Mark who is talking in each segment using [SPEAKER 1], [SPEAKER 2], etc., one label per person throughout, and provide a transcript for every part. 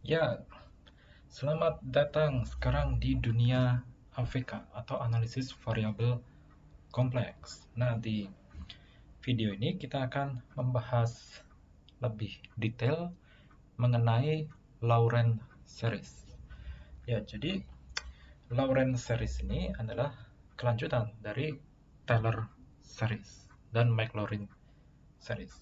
[SPEAKER 1] Ya, selamat datang sekarang di dunia AVK atau analisis variabel kompleks. Nah, di video ini kita akan membahas lebih detail mengenai Laurent series. Ya, jadi Laurent series ini adalah kelanjutan dari Taylor series dan Maclaurin series.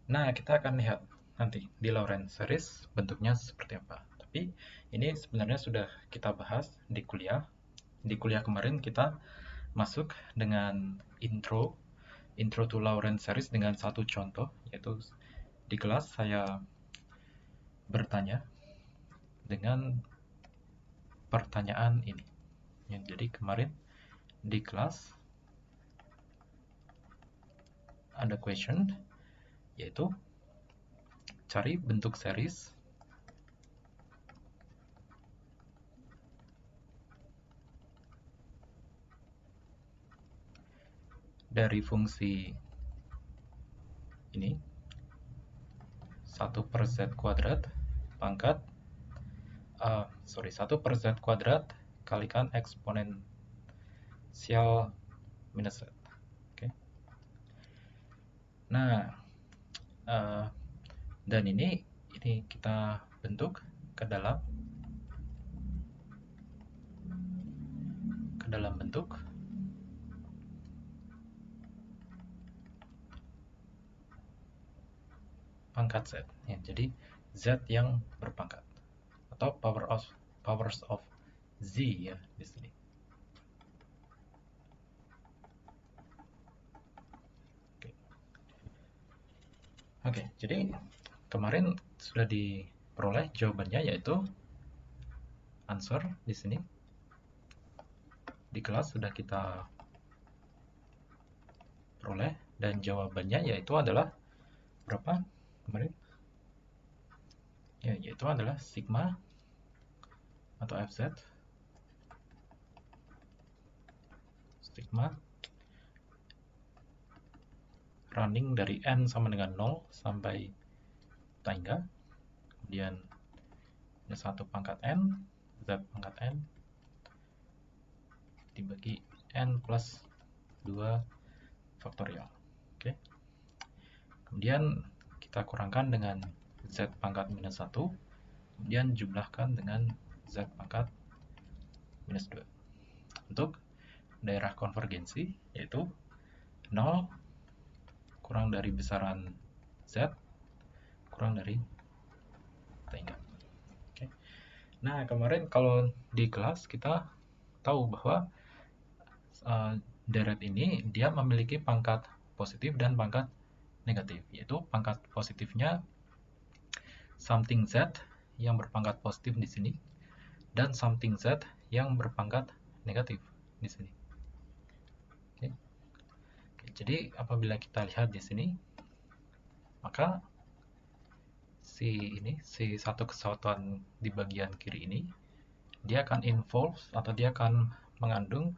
[SPEAKER 1] Nah, kita akan lihat nanti di Laurent series bentuknya seperti apa. Tapi ini sebenarnya sudah kita bahas di kuliah. Di kuliah kemarin kita masuk dengan intro to Laurent series dengan satu contoh, yaitu di kelas saya bertanya dengan pertanyaan ini. Ya, jadi kemarin di kelas ada question, yaitu cari bentuk series dari fungsi ini 1/z² pangkat 1/z² kalikan eksponensial minus z. Oke. Nah, dan ini kita bentuk ke dalam bentuk pangkat z. Ya, jadi z yang berpangkat atau powers of z ya di sini. Oke, jadi kemarin sudah diperoleh jawabannya, yaitu answer di sini. Di kelas sudah kita peroleh dan jawabannya yaitu adalah berapa kemarin? Ya, yaitu adalah sigma atau fz sigma running dari n sama dengan 0 sampai tangga, kemudian minus 1 pangkat n, z pangkat n dibagi n plus 2 faktorial. Oke. Kemudian kita kurangkan dengan z pangkat minus 1, kemudian jumlahkan dengan z pangkat minus 2. Untuk daerah konvergensi, yaitu 0 kurang dari besaran z kurang dari tangga. Oke. Nah, kemarin kalau di kelas kita tahu bahwa deret ini dia memiliki pangkat positif dan pangkat negatif, yaitu pangkat positifnya something z yang berpangkat positif di sini dan something z yang berpangkat negatif di sini. Oke. Jadi apabila kita lihat di sini, maka si satu kesatuan di bagian kiri ini dia akan involve atau dia akan mengandung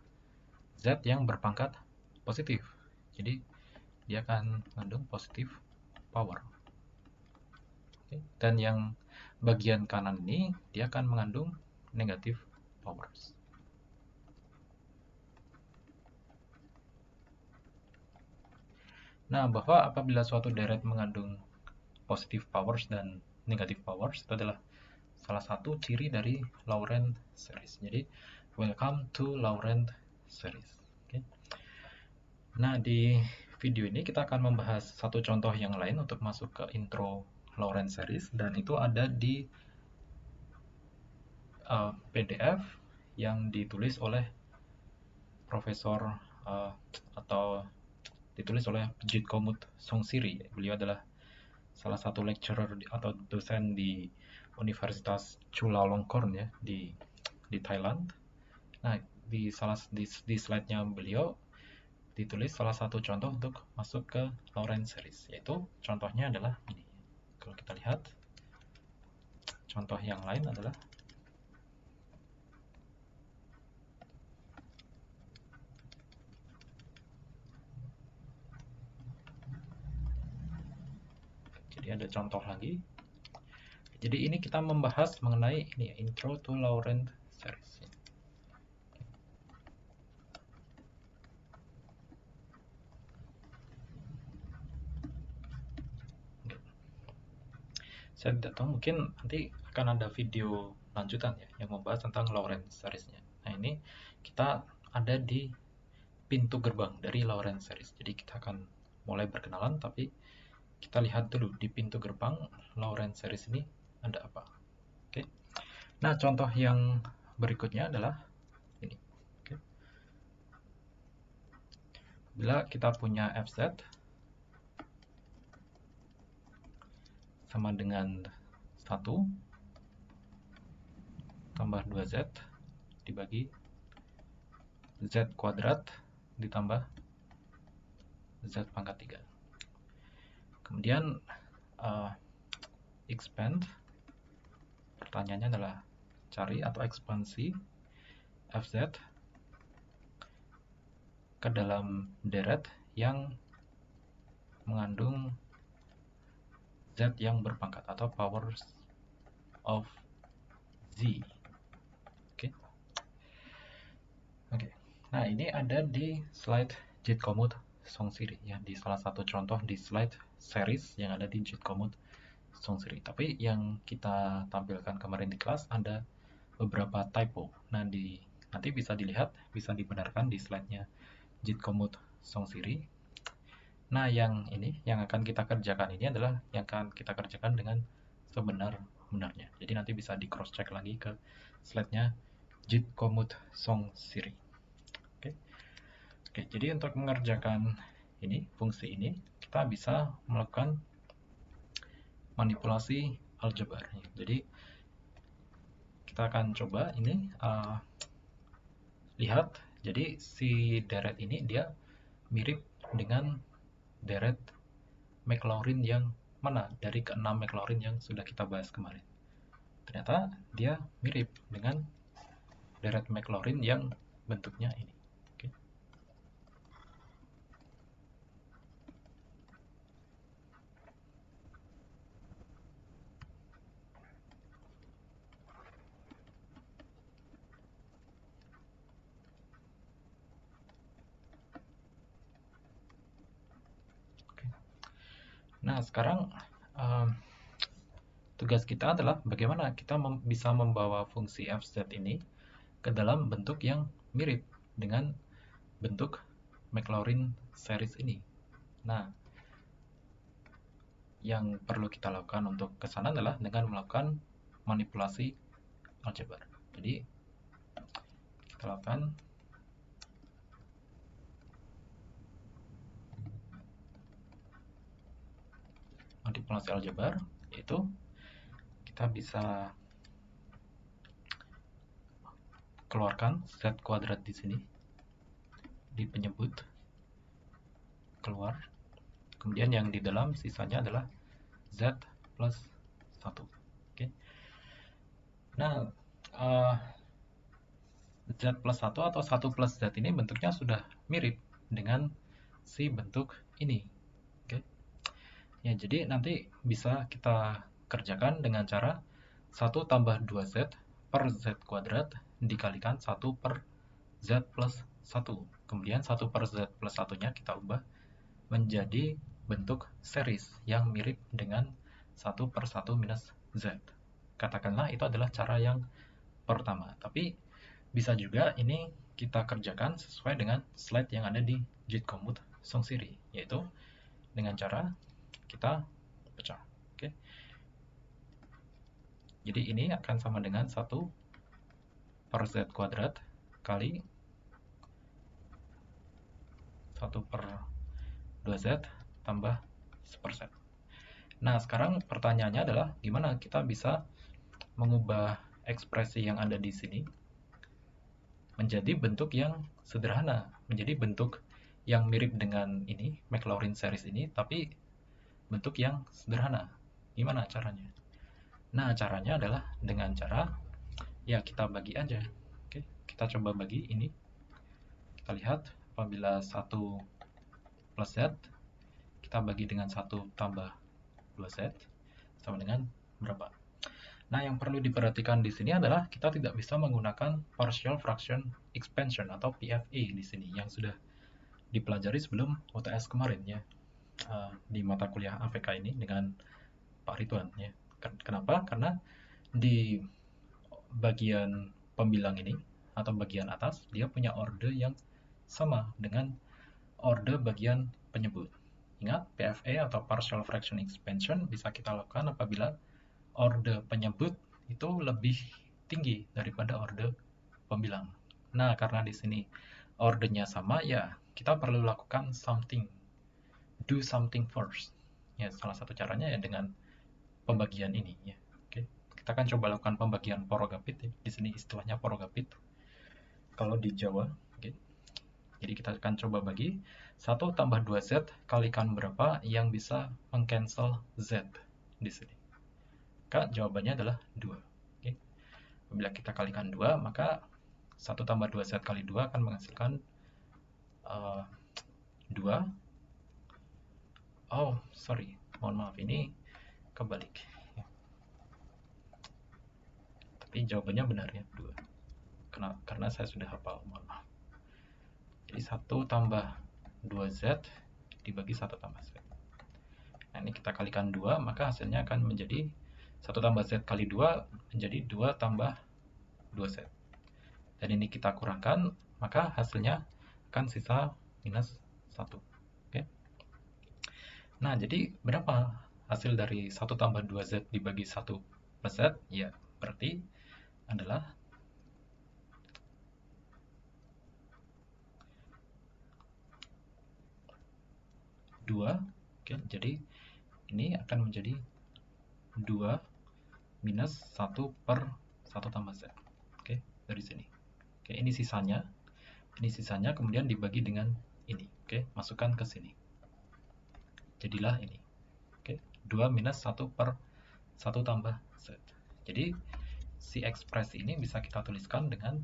[SPEAKER 1] z yang berpangkat positif. Jadi dia akan mengandung positif power. Oke. Dan yang bagian kanan ini dia akan mengandung negatif powers. Nah, bahwa apabila suatu deret mengandung positive powers dan negative powers itu adalah salah satu ciri dari Laurent series. Jadi, welcome to Laurent series. Okay. Nah, di video ini kita akan membahas satu contoh yang lain untuk masuk ke intro Laurent series, dan itu ada di PDF yang ditulis oleh Profesor atau ditulis oleh Jitkomut Songsiri. Beliau adalah salah satu lecturer atau dosen di Universitas Chulalongkorn ya di Thailand. Nah, di slide-nya beliau ditulis salah satu contoh untuk masuk ke Laurent series, yaitu contohnya adalah ini. Kalau kita lihat, contoh yang lain adalah jadi ada contoh lagi. Jadi ini kita membahas mengenai ini intro to Laurent series. Saya tidak tahu, mungkin nanti akan ada video lanjutan ya yang membahas tentang Laurent seriesnya. Nah, ini kita ada di pintu gerbang dari Laurent series. Jadi kita akan mulai berkenalan, tapi kita lihat dulu di pintu gerbang Laurent series ini ada apa. Oke. Nah, contoh yang berikutnya adalah ini. Oke. Bila kita punya fz sama dengan 1 tambah 2z dibagi z kuadrat ditambah z pangkat 3. Kemudian expand, pertanyaannya adalah cari atau ekspansi fz ke dalam deret yang mengandung z yang berpangkat atau powers of z. Oke. Nah, ini ada di slide JIT-Komoot Songsiri ya, di salah satu contoh di slide series yang ada di JIT-Komoot Songsiri. Tapi yang kita tampilkan kemarin di kelas ada beberapa typo. Nah, nanti bisa dilihat, bisa dibenarkan di slide-nya JIT-Komoot Songsiri. Nah, yang akan kita kerjakan ini adalah yang akan kita kerjakan dengan sebenar-benarnya. Jadi nanti bisa di cross check lagi ke slide-nya JIT-Komoot Songsiri. Oke, jadi untuk mengerjakan ini, fungsi ini, kita bisa melakukan manipulasi aljabar. Jadi kita akan coba ini lihat. Jadi si deret ini dia mirip dengan deret Maclaurin yang mana dari ke-6 Maclaurin yang sudah kita bahas kemarin. Ternyata dia mirip dengan deret Maclaurin yang bentuknya ini. Nah, sekarang tugas kita adalah bagaimana kita bisa membawa fungsi fz ini ke dalam bentuk yang mirip dengan bentuk Maclaurin series ini. Nah, yang perlu kita lakukan untuk kesana adalah dengan melakukan manipulasi aljabar. Jadi, kita lakukan manipulasi aljabar, yaitu kita bisa keluarkan z kuadrat di sini di penyebut keluar, kemudian yang di dalam sisanya adalah z plus 1. Oke. Nah, z plus 1 atau 1 plus z ini bentuknya sudah mirip dengan si bentuk ini. Oke. Ya, jadi nanti bisa kita kerjakan dengan cara 1 tambah 2z per z kuadrat dikalikan 1 per z plus 1. Kemudian 1 per z plus 1-nya kita ubah menjadi bentuk series yang mirip dengan 1 per 1 minus z. Katakanlah itu adalah cara yang pertama. Tapi bisa juga ini kita kerjakan sesuai dengan slide yang ada di JIT-Komoot Songsiri, yaitu dengan cara kita pecah. Oke. Jadi ini akan sama dengan 1 per z kuadrat kali 1 per 2z tambah 1%. Nah, sekarang pertanyaannya adalah gimana kita bisa mengubah ekspresi yang ada di sini menjadi bentuk yang sederhana, menjadi bentuk yang mirip dengan ini, Maclaurin series ini, tapi bentuk yang sederhana. Gimana caranya? Nah, caranya adalah dengan cara, ya kita bagi aja. Oke, kita coba bagi ini. Kita lihat, apabila 1 plus z, kita bagi dengan 1 tambah 2z, sama dengan berapa? Nah, yang perlu diperhatikan di sini adalah kita tidak bisa menggunakan partial fraction expansion atau PFE di sini yang sudah dipelajari sebelum UTS kemarin ya, di mata kuliah AVK ini dengan Pak Ridwan ya. Kenapa? Karena di bagian pembilang ini atau bagian atas dia punya order yang sama dengan order bagian penyebut. Ingat, PFE atau partial fraction expansion bisa kita lakukan apabila order penyebut itu lebih tinggi daripada order pembilang. Nah, karena di sini ordernya sama, ya kita perlu lakukan something, do something first. Ya, salah satu caranya ya dengan pembagian ini. Ya, oke. Kita akan coba lakukan pembagian porogapit. Ya. Di sini istilahnya porogapit. Kalau di Jawa, oke. Jadi kita akan coba bagi 1 tambah 2Z kalikan berapa yang bisa mengcancel Z di sini. Maka jawabannya adalah 2. Oke. Bila kita kalikan 2, maka 1 tambah 2Z kali 2 akan menghasilkan 2. Oh, sorry. Mohon maaf, ini kebalik. Tapi jawabannya benar ya, 2. Karena saya sudah hafal, mohon maaf. Jadi 1 tambah 2Z dibagi 1 tambah Z. Nah, ini kita kalikan 2, maka hasilnya akan menjadi 1 tambah Z kali 2 menjadi 2 tambah 2Z. Dan ini kita kurangkan, maka hasilnya akan sisa minus 1. Oke. Nah, jadi berapa hasil dari 1 tambah 2Z dibagi 1 plus Z? Ya, berarti adalah Oke, jadi ini akan menjadi 2 minus 1 per 1 tambah Z. Oke, dari sini. Oke, ini sisanya. Ini sisanya kemudian dibagi dengan ini. Oke, masukkan ke sini. Jadilah ini. Oke, 2 minus 1 per 1 tambah Z. Jadi, si ekspresi ini bisa kita tuliskan dengan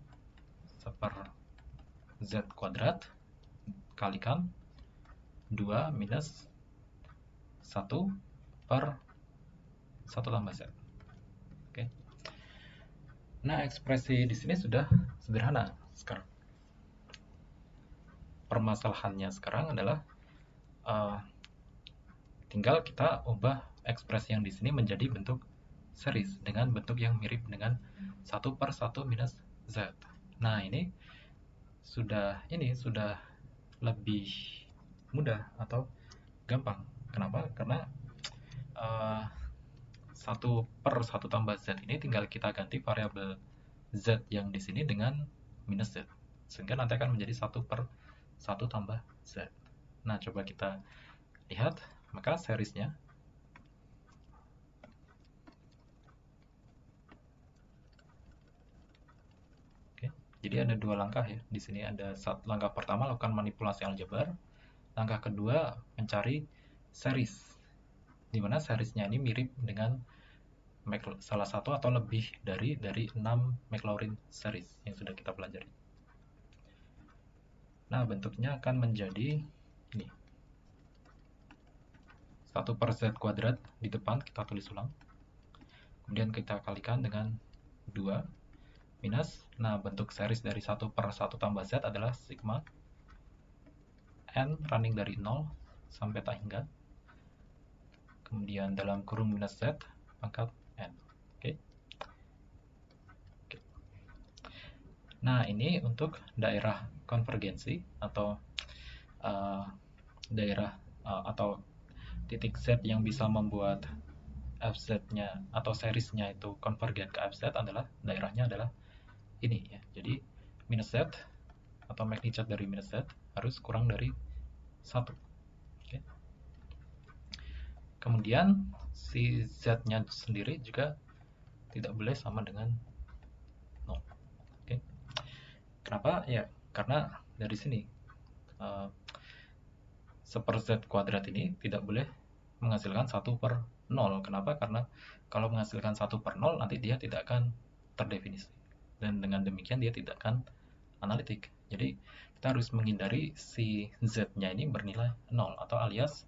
[SPEAKER 1] 1 per Z kuadrat kalikan 2 minus 1 per 1 tambah Z. Oke. Nah, ekspresi di sini sudah sederhana sekarang. Permasalahannya sekarang adalah tinggal kita ubah ekspresi yang di sini menjadi bentuk series dengan bentuk yang mirip dengan 1 per 1 minus Z. Nah, ini sudah lebih mudah atau gampang. Kenapa? Karena 1 per 1 tambah Z ini tinggal kita ganti variabel Z yang di sini dengan minus Z. Sehingga nanti akan menjadi 1 per 1 tambah Z. Nah, coba kita lihat. Maka seriesnya jadi ada 2 langkah ya. Di sini ada langkah pertama lakukan manipulasi aljabar. Langkah kedua mencari series. Di mana seriesnya ini mirip dengan salah satu atau lebih dari 6 Maclaurin series yang sudah kita pelajari. Nah, bentuknya akan menjadi ini. 1 per Z kuadrat di depan kita tulis ulang. Kemudian kita kalikan dengan 2 minus, nah bentuk series dari 1 per 1 tambah Z adalah sigma N running dari 0 sampai tak hingga. Kemudian dalam kurung minus Z pangkat N. Oke. Nah, ini untuk daerah konvergensi atau daerah atau titik Z yang bisa membuat FZ-nya atau seriesnya itu konvergen ke FZ adalah daerahnya adalah ini ya. Jadi minus Z atau magnitude dari minus Z harus kurang dari 1. Oke. Kemudian si Z-nya sendiri juga tidak boleh sama dengan 0. Oke. Kenapa? Ya, karena dari sini 1 per Z kuadrat ini tidak boleh menghasilkan 1 per 0. Kenapa? Karena kalau menghasilkan 1 per 0 nanti dia tidak akan terdefinisi. Dan dengan demikian dia tidak akan analitik. Jadi kita harus menghindari si Z-nya ini bernilai 0 atau alias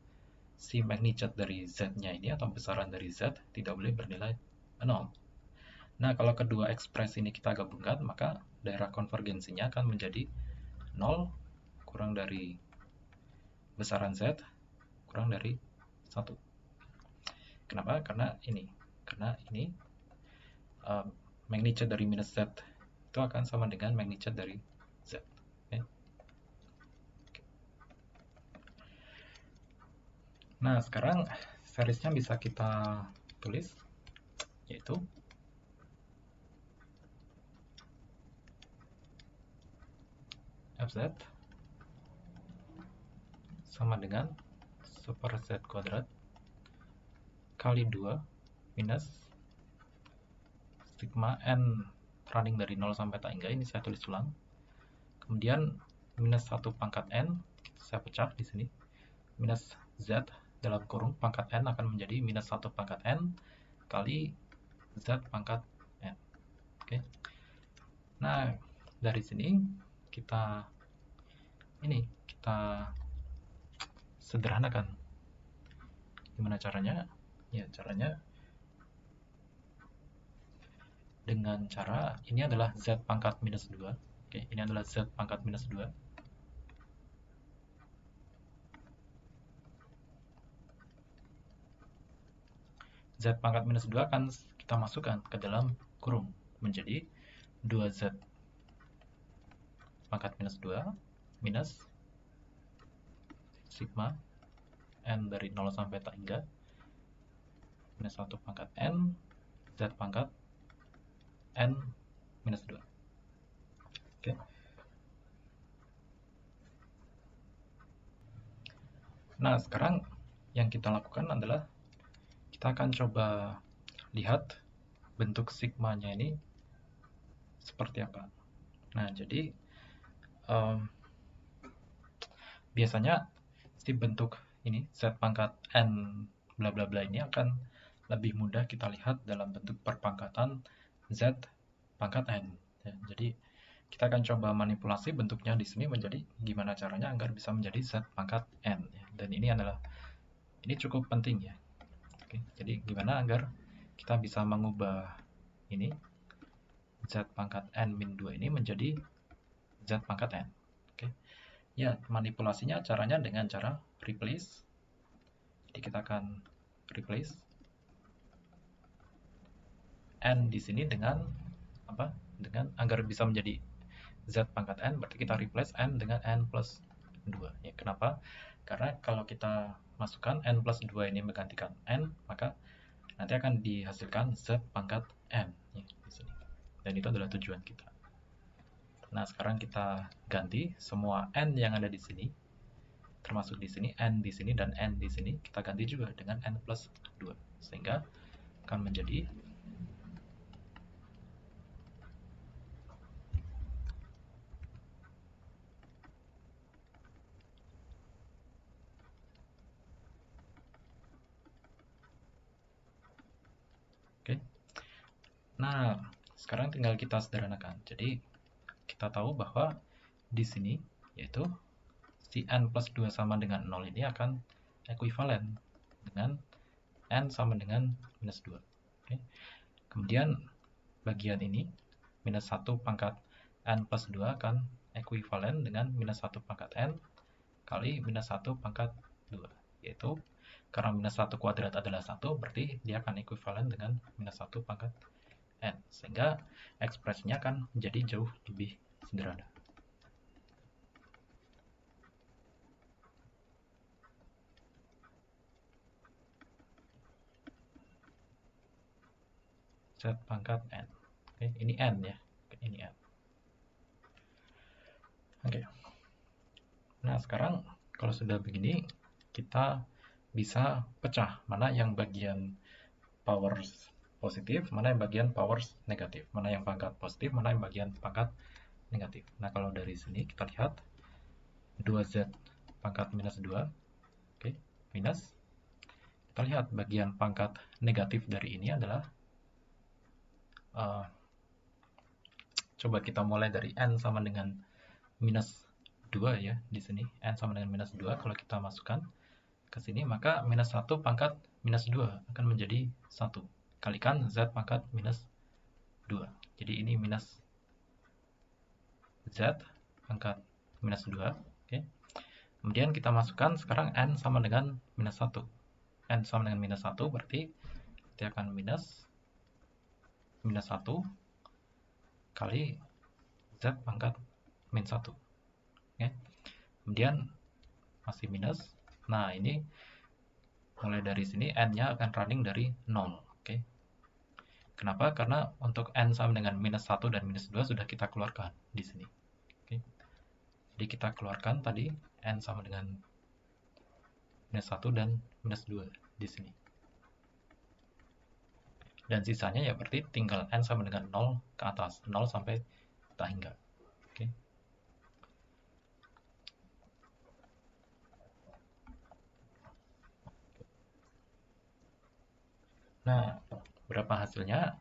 [SPEAKER 1] si magnitude dari Z-nya ini atau besaran dari Z tidak boleh bernilai 0. Nah, kalau kedua ekspresi ini kita gabungkan, maka daerah konvergensinya akan menjadi 0 kurang dari besaran Z kurang dari 1. Kenapa? Karena ini magnitude dari minus Z itu akan sama dengan magnitude dari Z. Okay. Nah, sekarang seriesnya bisa kita tulis, yaitu Fz sama dengan super Z kuadrat kali 2 minus sigma n running dari 0 sampai tak hingga, ini saya tulis ulang. Kemudian minus 1 pangkat n, saya pecah di sini. Minus Z dalam kurung pangkat n akan menjadi minus 1 pangkat n kali Z pangkat n. Oke. Nah, dari sini kita sederhanakan. Gimana caranya? Ya, caranya dengan cara ini adalah Z pangkat minus 2. Oke, ini adalah Z pangkat minus 2. Z pangkat minus 2 akan kita masukkan ke dalam kurung menjadi 2Z pangkat minus 2 minus sigma n dari 0 sampai tak hingga minus 1 pangkat n Z pangkat n minus 2. Oke. Nah, sekarang yang kita lakukan adalah kita akan coba lihat bentuk sigmanya ini seperti apa. Nah, jadi biasanya si bentuk ini Z pangkat n bla bla bla ini akan lebih mudah kita lihat dalam bentuk perpangkatan Z pangkat n. Ya, jadi kita akan coba manipulasi bentuknya di sini menjadi gimana caranya agar bisa menjadi Z pangkat n. Ya. Dan ini cukup penting ya. Oke, jadi gimana agar kita bisa mengubah ini Z pangkat n min 2 ini menjadi Z pangkat n. Oke. Ya, manipulasinya caranya dengan cara replace. Jadi kita akan replace n di sini dengan apa? Dengan agar bisa menjadi Z pangkat n, berarti kita replace n dengan n plus 2. Ya, kenapa? Karena kalau kita masukkan n plus 2 ini menggantikan n, maka nanti akan dihasilkan Z pangkat n ya, di sini. Dan itu adalah tujuan kita. Nah, sekarang kita ganti semua n yang ada di sini, termasuk di sini, n di sini, dan n di sini, kita ganti juga dengan n plus 2. Sehingga akan menjadi oke. Nah, sekarang tinggal kita sederhanakan. Jadi, kita tahu bahwa di sini, yaitu si n plus 2 sama dengan 0 ini akan ekuivalen dengan n sama dengan minus 2. Oke. Kemudian, bagian ini, minus 1 pangkat n plus 2 akan ekuivalen dengan minus 1 pangkat n kali minus 1 pangkat 2. Yaitu, karena minus 1 kuadrat adalah 1, berarti dia akan ekuivalen dengan minus 1 pangkat n. Sehingga ekspresinya akan menjadi jauh lebih sederhana. Z pangkat n. Oke, ini n ya. Ini n. Oke. Nah, sekarang kalau sudah begini, kita bisa pecah mana yang bagian power positif, mana yang bagian power negatif, mana yang pangkat positif, mana yang bagian pangkat negatif. Nah, kalau dari sini kita lihat 2Z pangkat minus 2, oke, minus. Kita lihat bagian pangkat negatif dari ini adalah coba kita mulai dari n sama dengan minus 2 ya di sini. N sama dengan minus 2 kalau kita masukkan ke sini, maka minus 1 pangkat minus 2 akan menjadi 1. Kalikan Z pangkat minus 2. Jadi ini minus Z pangkat minus 2. Oke. Kemudian kita masukkan sekarang N sama dengan minus 1. N sama dengan minus 1 berarti kita akan minus 1 kali Z pangkat min 1. Oke. Kemudian masih minus. Nah, ini mulai dari sini N-nya akan running dari 0. Oke. Kenapa? Karena untuk N sama dengan minus 1 dan minus 2 sudah kita keluarkan di sini. Oke. Jadi kita keluarkan tadi N sama dengan minus 1 dan minus 2 di sini. Dan sisanya ya berarti tinggal N sama dengan 0 ke atas. 0 sampai tak hingga. Oke. Nah, berapa hasilnya?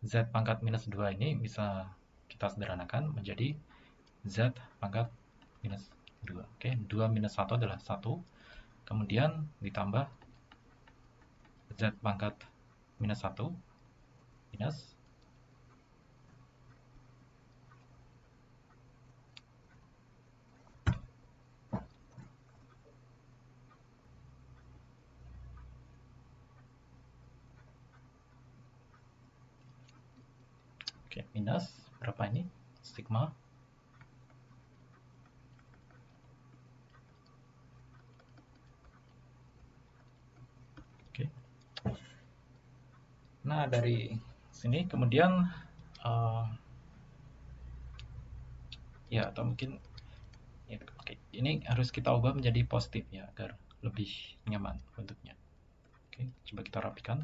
[SPEAKER 1] Z pangkat minus 2 ini bisa kita sederhanakan menjadi Z pangkat minus 2. Oke, 2 minus 1 adalah 1. Kemudian ditambah Z pangkat minus 1 minus minus berapa ini? Sigma Nah, dari sini kemudian ya atau mungkin ya, ini harus kita ubah menjadi positif ya agar lebih nyaman bentuknya. Oke, coba kita rapikan.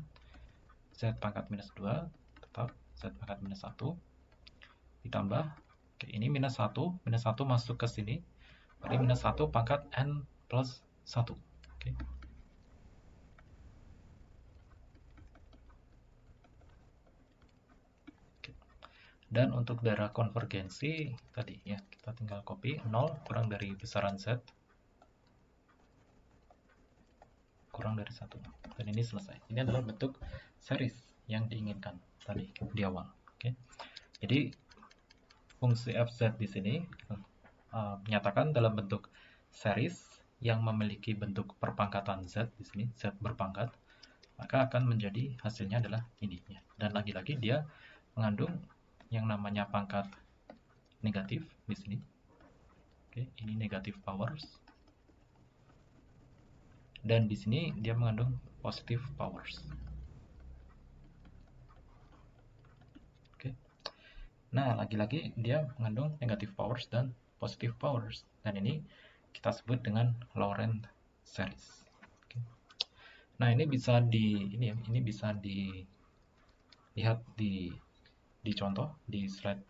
[SPEAKER 1] Z pangkat minus 2 tetap Z pangkat minus 1 ditambah ini minus 1 masuk ke sini berarti minus 1 pangkat N plus 1. Oke. Dan untuk daerah konvergensi tadi ya, kita tinggal copy 0 kurang dari besaran Z kurang dari 1. Dan ini selesai. Ini adalah bentuk series yang diinginkan tadi di awal. Oke. Jadi fungsi fz di sini menyatakan dalam bentuk series yang memiliki bentuk perpangkatan Z di sini, Z berpangkat, maka akan menjadi hasilnya adalah ini ya. Dan lagi-lagi dia mengandung yang namanya pangkat negatif di sini. Oke, ini negative powers. Dan di sini dia mengandung positive powers. Oke. Nah, lagi-lagi dia mengandung negative powers dan positive powers. Dan ini kita sebut dengan Laurent series. Oke. Nah, ini bisa bisa dilihat di contoh di slide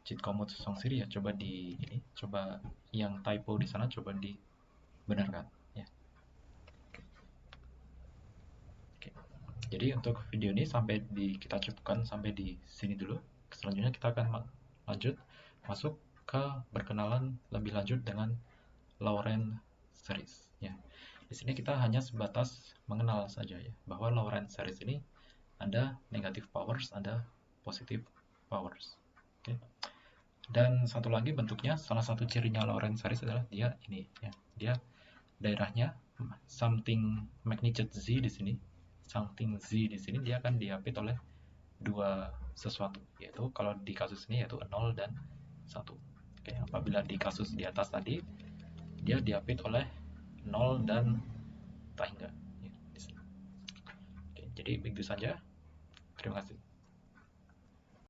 [SPEAKER 1] cheat code Songsiri ya. Coba coba yang typo di sana coba dibenarkan ya. Oke. Jadi untuk video ini kita cukupkan sampai di sini dulu. Selanjutnya kita akan lanjut masuk ke berkenalan lebih lanjut dengan Laurent series ya. Di sini kita hanya sebatas mengenal saja ya bahwa Laurent series ini ada negative powers, ada positive powers. Oke. Dan satu lagi bentuknya, salah satu cirinya Laurent series adalah dia ini ya. Dia daerahnya something magnitude Z di sini. Something Z di sini dia akan diapit oleh dua sesuatu, yaitu kalau di kasus ini yaitu 0 dan 1. Oke, apabila di kasus di atas tadi dia diapit oleh 0 dan tak hingga ya, di sini. Oke, jadi begitu saja. Terima kasih.